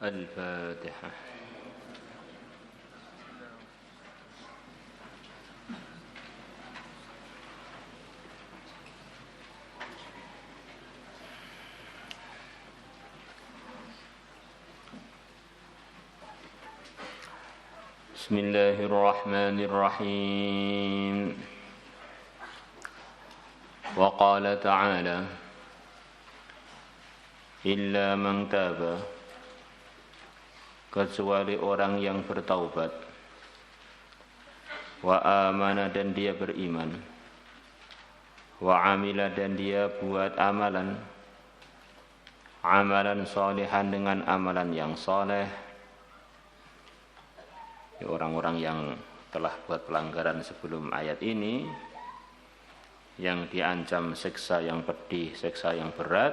الفاتحة. بسم الله الرحمن الرحيم. وقال تعالى: إلا من تاب, kecuali orang yang bertaubat, wa amana, dan dia beriman, wa amila, dan dia buat amalan salihan, dengan amalan yang saleh. Orang-orang yang telah buat pelanggaran sebelum ayat ini, yang diancam siksa yang pedih, siksa yang berat,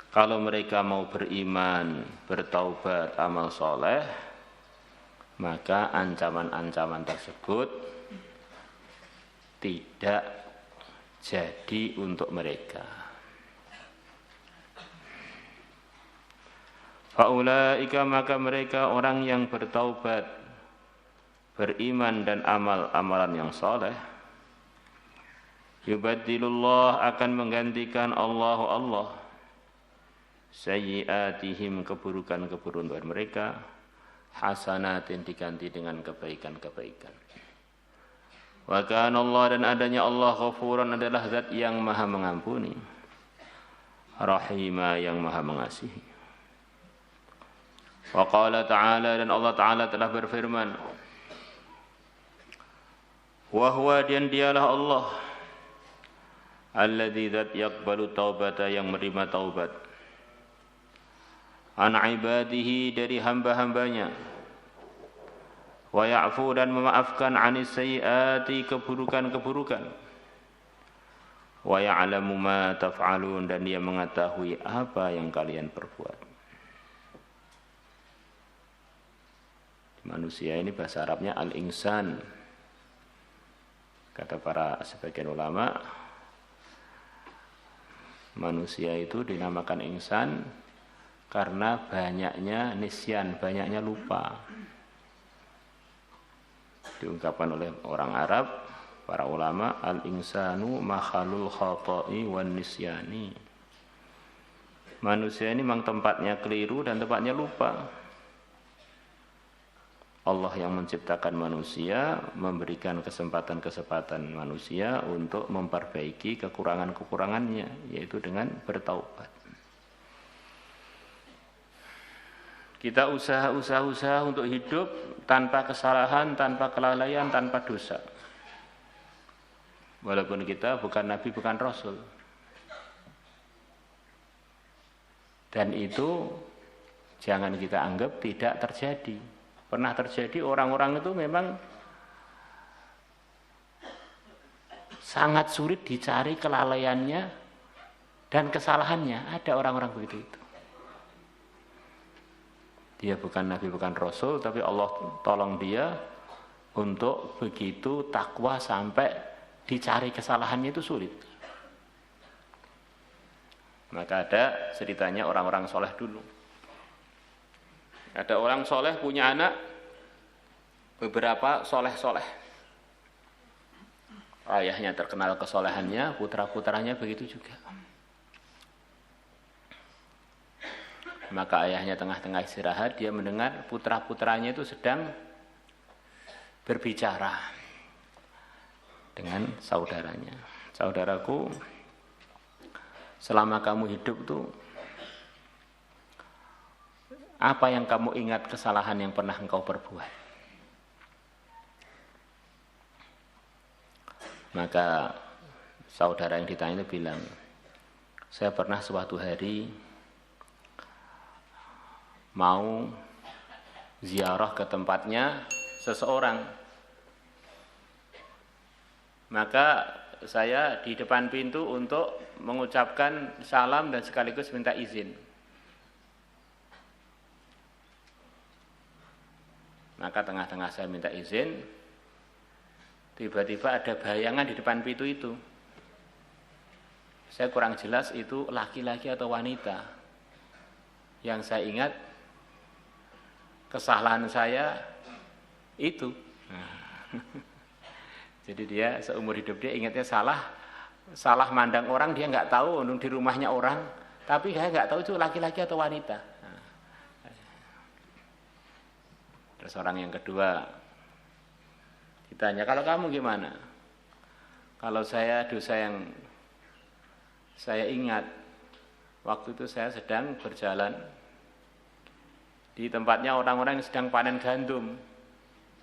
kalau mereka mau beriman, bertaubat, amal soleh, maka ancaman-ancaman tersebut tidak jadi untuk mereka. Faulaika, maka mereka orang yang bertaubat, beriman dan amalan yang soleh, yubaddilullah, akan menggantikan Allah sayyiatihim, keburukan-keburukan mereka, hasanatin, diganti dengan kebaikan-kebaikan. Wa kana Allah, dan adanya Allah, ghafuran, adalah zat yang maha mengampuni, rahima, yang maha mengasihi. Wa qala ta'ala, dan Allah Ta'ala telah berfirman, wa huwa, dan dialah Allah, alladzi, zat, yaqbalu taubata, yang menerima taubat, an ibadihi, dari hamba-hambanya, wa ya'fu, dan memaafkan, anis sayyiati, keburukan-keburukan, wa ya'lamu ma taf'alun, dan dia mengetahui apa yang kalian perbuat. Manusia ini bahasa Arabnya al-insan. Kata para sebagian ulama, manusia itu dinamakan insan karena banyaknya nisyan, banyaknya lupa. Diungkapkan oleh orang Arab, para ulama, al-insanu makhalul khata'i wan nisyani. Manusia ini memang tempatnya keliru dan tempatnya lupa. Allah yang menciptakan manusia, memberikan kesempatan-kesempatan manusia untuk memperbaiki kekurangan-kekurangannya, yaitu dengan bertaubat. Kita usaha untuk hidup tanpa kesalahan, tanpa kelalaian, tanpa dosa. Walaupun kita bukan nabi, bukan rasul. Dan itu jangan kita anggap tidak terjadi. Pernah terjadi, orang-orang itu memang sangat sulit dicari kelalaiannya dan kesalahannya. Ada orang-orang begitu itu. Dia bukan nabi, bukan rasul, tapi Allah tolong dia untuk begitu takwa sampai dicari kesalahannya itu sulit. Maka ada ceritanya orang-orang soleh dulu. Ada orang soleh punya anak, beberapa soleh-soleh. Ayahnya terkenal kesolehannya, putra-putranya begitu juga. Maka ayahnya tengah-tengah istirahat, dia mendengar putra-putranya itu sedang berbicara dengan saudaranya. Saudaraku, selama kamu hidup tuh, apa yang kamu ingat kesalahan yang pernah engkau perbuat? Maka saudara yang ditanya itu bilang, saya pernah suatu hari mau ziarah ke tempatnya seseorang. Maka saya di depan pintu untuk mengucapkan salam dan sekaligus minta izin. Maka tengah-tengah saya minta izin, tiba-tiba ada bayangan di depan pintu itu. Saya kurang jelas itu laki-laki atau wanita. Yang saya ingat kesalahan saya itu. Jadi dia seumur hidup dia ingatnya salah mandang orang, dia nggak tahu di rumahnya orang, tapi saya nggak tahu itu laki-laki atau wanita. Terus orang yang kedua ditanya, kalau kamu gimana? Kalau saya dosa yang saya ingat, waktu itu saya sedang berjalan di tempatnya orang-orang yang sedang panen gandum,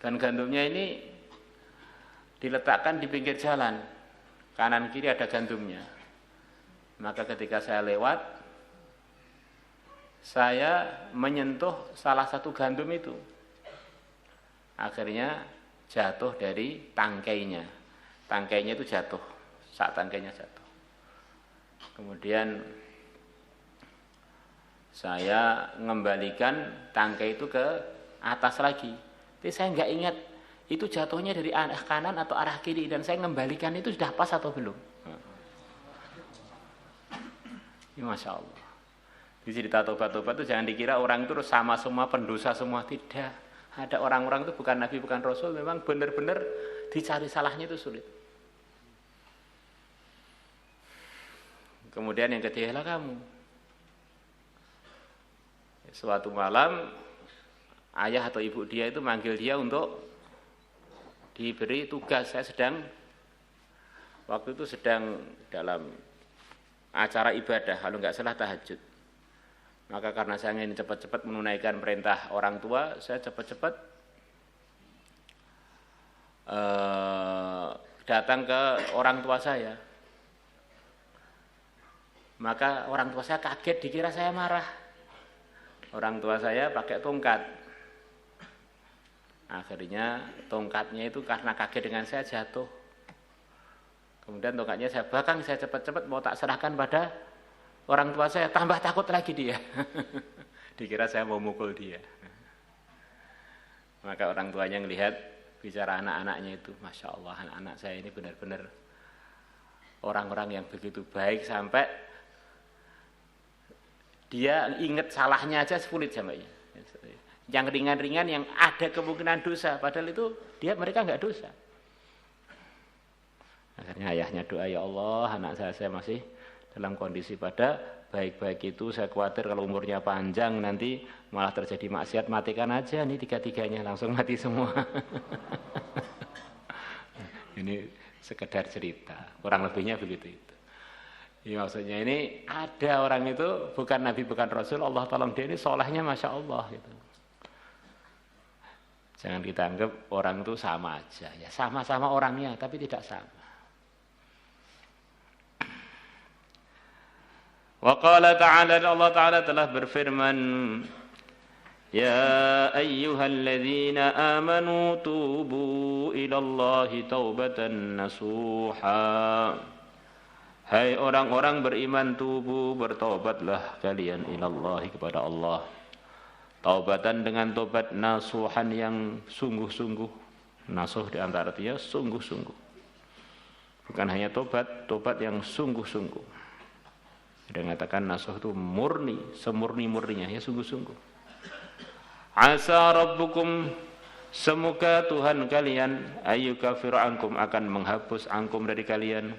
dan gandumnya ini diletakkan di pinggir jalan, kanan kiri ada gandumnya. Maka ketika saya lewat, saya menyentuh salah satu gandum itu, akhirnya jatuh dari tangkainya. Tangkainya itu jatuh, saat tangkainya jatuh. Kemudian saya mengembalikan tangkai itu ke atas lagi. Tapi saya nggak ingat itu jatuhnya dari arah kanan atau arah kiri, dan saya mengembalikan itu sudah pas atau belum. Ya, Masya Allah. Di cerita tobat-tobat itu jangan dikira orang itu sama semua, pendosa semua. Tidak. Ada orang-orang itu bukan Nabi, bukan Rasul, memang benar-benar dicari salahnya itu sulit. Kemudian yang ketiga lah kamu. Suatu malam ayah atau ibu dia itu manggil dia untuk diberi tugas. Saya waktu itu sedang dalam acara ibadah, kalau nggak salah tahajud. Maka karena saya ingin cepat-cepat menunaikan perintah orang tua, saya cepat-cepat datang ke orang tua saya. Maka orang tua saya kaget, dikira saya marah. Orang tua saya pakai tongkat. Akhirnya tongkatnya itu karena kaget dengan saya jatuh. Kemudian tongkatnya saya bakang, saya cepat-cepat mau tak serahkan pada orang tua saya, tambah takut lagi dia. Dikira saya mau mukul dia. Maka orang tuanya ngelihat bicara anak-anaknya itu, Masya Allah, anak-anak saya ini benar-benar orang-orang yang begitu baik, sampai dia ingat salahnya aja sulit sampai. Yang ringan-ringan yang ada kemungkinan dosa, padahal itu mereka nggak dosa. Akhirnya ayahnya doa, ya Allah, anak saya masih dalam kondisi pada baik-baik itu, saya khawatir kalau umurnya panjang nanti malah terjadi maksiat, matikan aja nih tiga-tiganya, langsung mati semua. Ini sekedar cerita, kurang lebihnya begitu itu. Ya, maksudnya ini ada orang itu bukan Nabi, bukan Rasul, Allah tolong dia ini solehnya Masya Allah gitu. Jangan kita anggap orang itu sama aja, ya sama-sama orangnya tapi tidak sama. Wa qala ta'ala, Allah Ta'ala telah berfirman, ya ayyuhalladzina amanu tubu ilallahi taubatan nasuha. Hai orang-orang beriman, tubu, bertobatlah kalian ilallahi, kepada Allah. Taubatan dengan tobat nasuhan yang sungguh-sungguh. Nasuh di antara artinya sungguh-sungguh. Bukan hanya tobat yang sungguh-sungguh. Dia mengatakan nasuh itu murni, semurni-murninya, ya sungguh-sungguh. Asa rabbukum, semoga Tuhan kalian ayyukafiru ankum, akan menghapus ankum dari kalian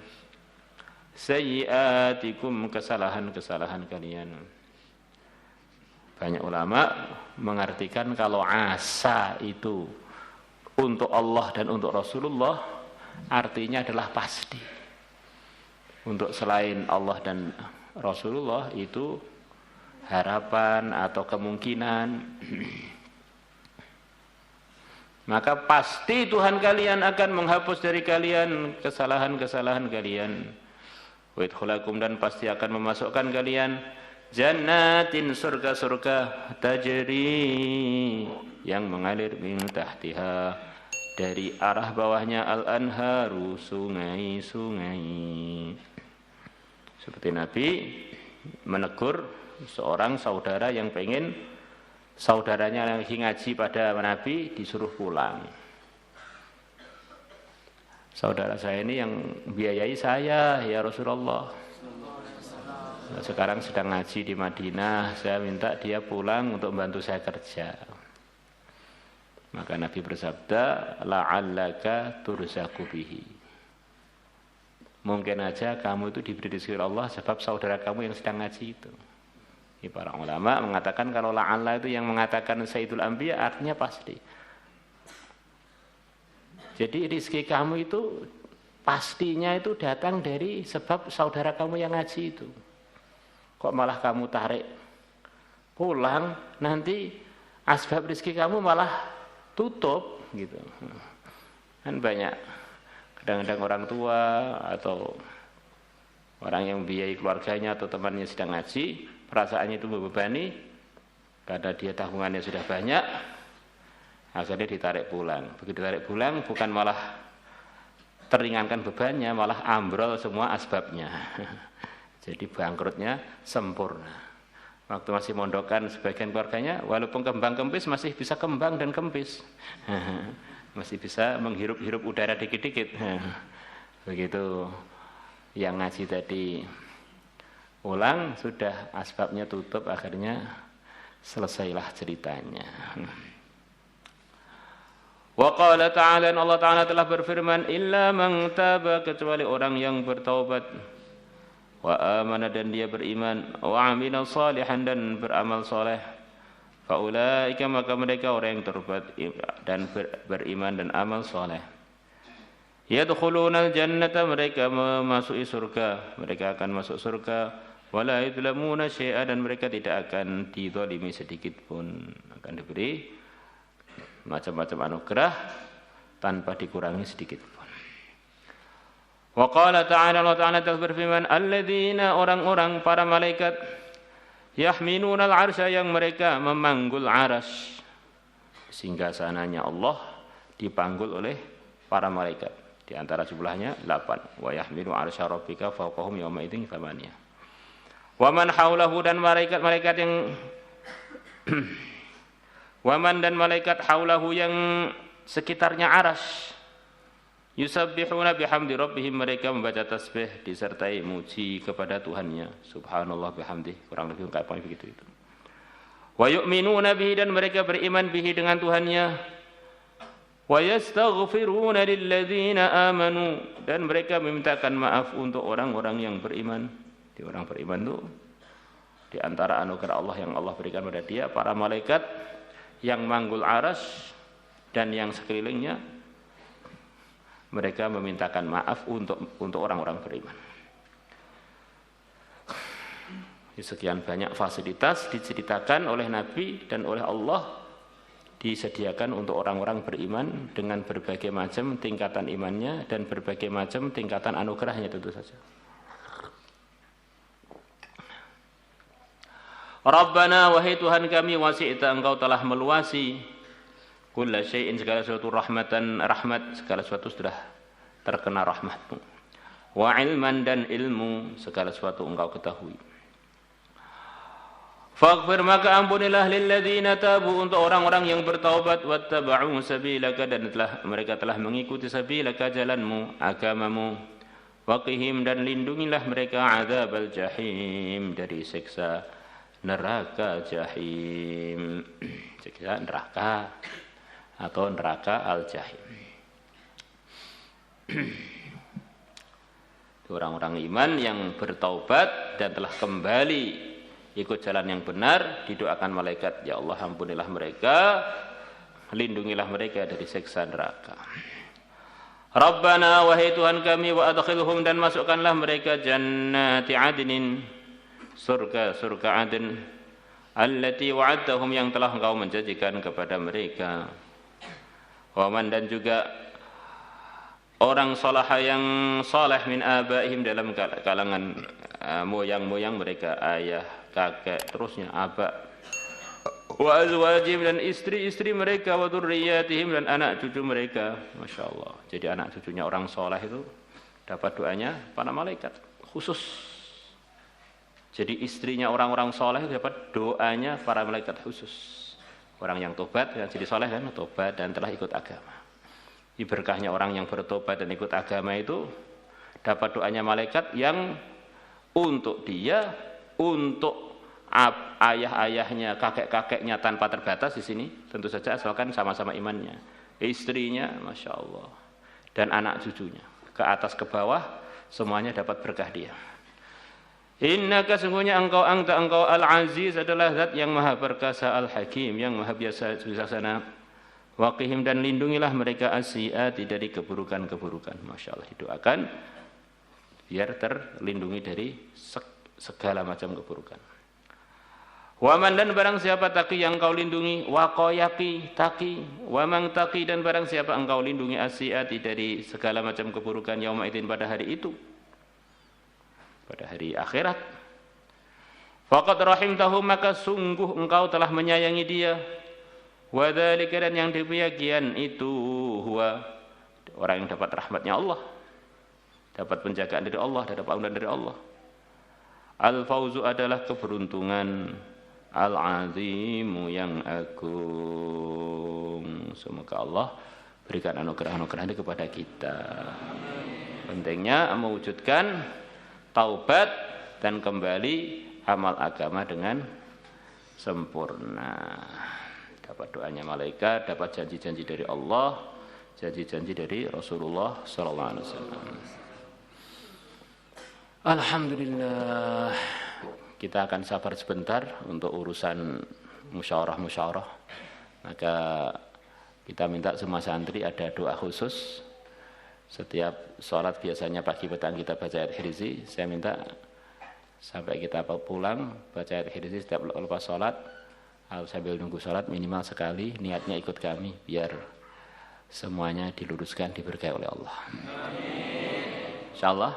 sayyiatikum, kesalahan-kesalahan kalian. Banyak ulama mengartikan kalau asa itu untuk Allah dan untuk Rasulullah, artinya adalah pasti. Untuk selain Allah dan Rasulullah itu harapan atau kemungkinan. Maka pasti Tuhan kalian akan menghapus dari kalian kesalahan-kesalahan kalian. Wa idkhulakum, dan pasti akan memasukkan kalian jannatin, surga-surga, tajri, yang mengalir min tahtiha, dari arah bawahnya al-anharu, sungai-sungai. Seperti Nabi menegur seorang saudara yang pengen saudaranya yang ngaji pada Nabi disuruh pulang. Saudara saya ini yang biayai saya, ya Rasulullah. sekarang sedang ngaji di Madinah, saya minta dia pulang untuk membantu saya kerja. Maka Nabi bersabda, la'allaka turzaku bihi. Mungkin aja kamu itu diberi rezeki Allah sebab saudara kamu yang sedang ngaji itu. Para ulama mengatakan kalau la'alla itu yang mengatakan Sayyidul Anbiya artinya pasti. Jadi rezeki kamu itu pastinya itu datang dari sebab saudara kamu yang ngaji itu. Kok malah kamu tarik pulang, nanti asbab rezeki kamu malah tutup gitu. Kan banyak kadang-kadang orang tua atau orang yang biayai keluarganya atau temannya sedang ngaji, perasaannya itu membebani karena dia tanggungannya sudah banyak, akhirnya ditarik pulang. Begitu ditarik pulang bukan malah teringankan bebannya, malah ambrol semua asbabnya. Jadi bangkrutnya sempurna. Waktu masih mondokan sebagian keluarganya, walaupun kembang kempis masih bisa kembang dan kempis. Masih bisa menghirup-hirup udara dikit-dikit. Begitu yang ngaji tadi pulang, sudah asbabnya tutup, akhirnya selesailah ceritanya. Wa qala ta'ala, Allah Ta'ala telah berfirman, illa man taba, kecuali orang yang bertaubat, wa amana dan dia beriman, wa amila salihan dan beramal soleh, fa ulaika maka mereka orang yang terbat dan beriman dan amal soleh, yadkhulunal jannata mereka memasuki surga, mereka akan masuk surga, wala yudlamuna syai'a dan mereka tidak akan dizalimi sedikit pun, akan diberi macam-macam anugerah tanpa dikurangi sedikit pun. Wa qala ta'ala, Allah Ta'ala telah berfirman, alladzina orang-orang para malaikat yahminunal arsya yang mereka memanggul arsy, singgasananya Allah dipanggul oleh para malaikat. Di antara jumlahnya 8. Wa yahmilu arsya rabbika fawqahum yawma idzin thamaniyah. Wa man haulahu dan malaikat-malaikat yang waman dan malaikat haulahu yang sekitarnya arsy, yusabbihuna bihamdi rabbihim, mereka membaca tasbih disertai muji kepada Tuhannya. Subhanallah bihamdi, kurang lebih ungkapan begitu itu. Wa yu'minuna bihi dan mereka beriman bihi dengan Tuhannya. Wa yastaghfiruna lilladzina amanu dan mereka memintakan maaf untuk orang-orang yang beriman. Di orang beriman itu di antara anugerah Allah yang Allah berikan pada dia, para malaikat yang manggul arsy dan yang sekelilingnya, mereka memintakan maaf untuk orang-orang beriman. Sekian banyak fasilitas diceritakan oleh Nabi dan oleh Allah disediakan untuk orang-orang beriman dengan berbagai macam tingkatan imannya dan berbagai macam tingkatan anugerahnya tentu saja. Rabbana, wahai Tuhan kami, wasi'ta, engkau telah meluasi kulla syai'in, segala sesuatu, rahmatan, rahmat, segala sesuatu sudah terkena rahmatmu, wa ilman dan ilmu, segala sesuatu engkau ketahui. Faghfir, maka ampunilah, lilladzina tabu, untuk orang-orang yang bertaubat, wattaba'u sabilaka, dan mereka telah mengikuti sabilaka, jalanmu, agamamu, waqihim, dan lindungilah mereka adzabal jahim, dari siksa neraka jahim, siksa neraka atau neraka al-jahim. Orang-orang iman yang bertaubat dan telah kembali ikut jalan yang benar, didoakan malaikat, ya Allah ampunilah mereka, lindungilah mereka dari siksa neraka. Rabbana, wahai Tuhan kami, wa adkhilhum, dan masukkanlah mereka jannati adnin, surga adn, allati wa'adtahum, yang telah engkau menjanjikan kepada mereka. Waman, dan juga orang salaha yang saleh, min abaihim, dalam kalangan moyang-moyang mereka, ayah, kakek, terusnya aba, wa azwajihim, dan istri-istri mereka, wa dzurriyyatihim, dan anak cucu mereka. Masya Allah, jadi anak cucunya orang saleh itu dapat doanya para malaikat khusus. Jadi istrinya orang-orang soleh dapat doanya para malaikat khusus. Orang yang tobat, yang jadi soleh kan tobat dan telah ikut agama. Berkahnya orang yang bertobat dan ikut agama itu dapat doanya malaikat yang untuk dia untuk ayah-ayahnya, kakek-kakeknya tanpa terbatas di sini, tentu saja asalkan sama-sama imannya. Istrinya, Masya Allah, dan anak cucunya, ke atas ke bawah, semuanya dapat berkah dia. Innaka sesungguhnya engkau al-aziz adalah zat yang maha perkasa, al-hakim yang maha bijaksana. Waqihim dan lindungilah mereka as-sayyi'ati dari keburukan-keburukan. Masya Allah, didoakan biar terlindungi dari segala macam keburukan. Waman dan barang siapa taqi yang engkau lindungi, waqayaki taqi, wamang taqi dan barang siapa engkau lindungi as-sayyi'ati dari segala macam keburukan yauma idzin pada hari itu, pada hari akhirat. Faqad rahimtahu maka sungguh engkau telah menyayangi dia. Wa dzalika dan yang demikian itu huwa orang yang dapat rahmatnya Allah, dapat penjagaan dari Allah, dapat ampunan dari Allah. Al-fauzu adalah keberuntungan, al-azimu yang agung. Semoga Allah berikan anugerah-anugerah ini kepada kita. Pentingnya mewujudkan taubat dan kembali amal agama dengan sempurna. Dapat doanya malaikat, dapat janji-janji dari Allah, janji-janji dari Rasulullah sallallahu alaihi wasallam. Alhamdulillah. Kita akan sabar sebentar untuk urusan musyawarah. Maka kita minta semua santri ada doa khusus. Setiap sholat biasanya pagi petang kita baca ayat Hirzi. Saya minta sampai kita pulang baca ayat Hirzi setiap lepas sholat. Sambil nunggu sholat minimal sekali niatnya ikut kami biar semuanya diluruskan, diberkahi oleh Allah. Insyaallah.